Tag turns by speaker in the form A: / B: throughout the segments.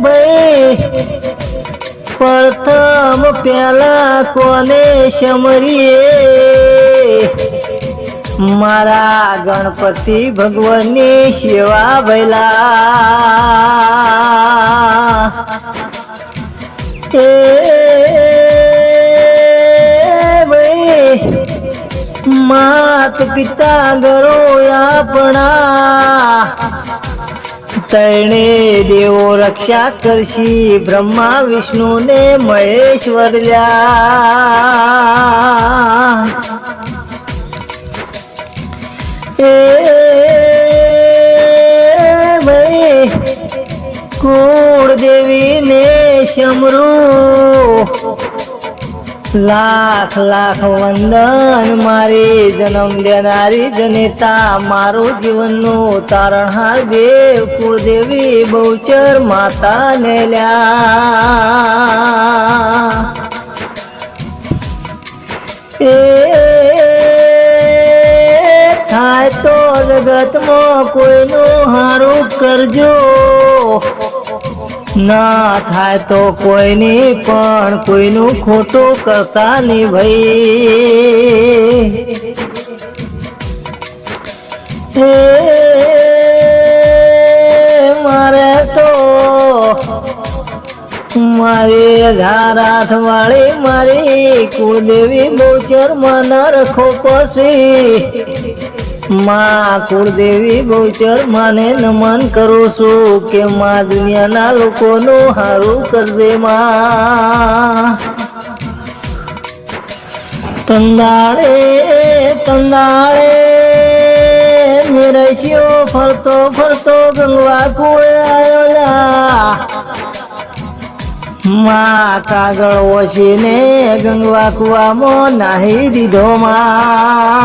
A: ભાઈ પ્રથમ પેલા કોને સમરીએ મારા ગણપતિ ભગવાનની સેવા ભૈલા ભાઈ માત પિતા ગરો આપણા તણે દેવો રક્ષા કરશી બ્રહ્મા વિષ્ણુ ને મહેશ્વર ભાઈ કુળ દેવી ને સમરૂ લાખ લાખ વંદન મારી જન્મ દેનારી જનેતા મારું જીવનનું તારણહાર દેવ કુળદેવી બહુચર માતા ને લ્યા થાય તો જગતમાં કોઈનું હારું કરજો ના થાય તો કોઈની પણ કોઈનું ખોટું કરતા નહીં ભાઈ મારે તો મારી 11 હાથ વાળી મારી કુળદેવી બહુચર માં રખો પછી માં કુળદેવી બહુચર માને નમન કરું છું કે માં દુનિયાના લોકોનું હારું કરજે માં તંદાળે તંદાળે મેરસ્યો ફરતો ફરતો ગંગવા કુળે આવ્યો માં કાગળ ઓછીને ગંગવા કુવામાં નાહી દીધો માં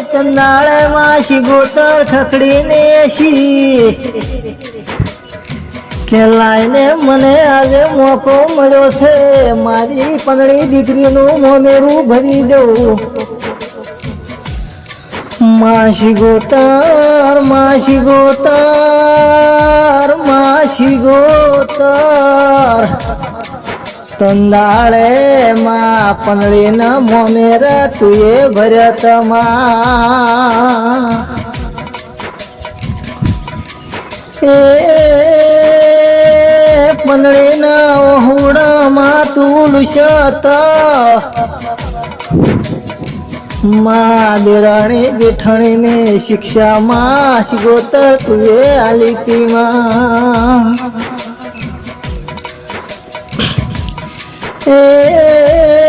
A: તંદાળે માં શિગોતર ખખડીને શી કે લાઈને મને આજે મોકો મળ્યો છે મારી પંદડી દીકરીનું મોમેરું ભરી દઉં માસી ગોતર માસી ગોતર માસી ગોતર તંદાળે માં પંદડી ન મોમેર તુએ ભરત માં પંદડી ના ઓહુડા માં તુલસત માં દેરાણી જેઠાણી ને શિક્ષા માં શિગોતર તુએ આલીતી માં
B: 哎。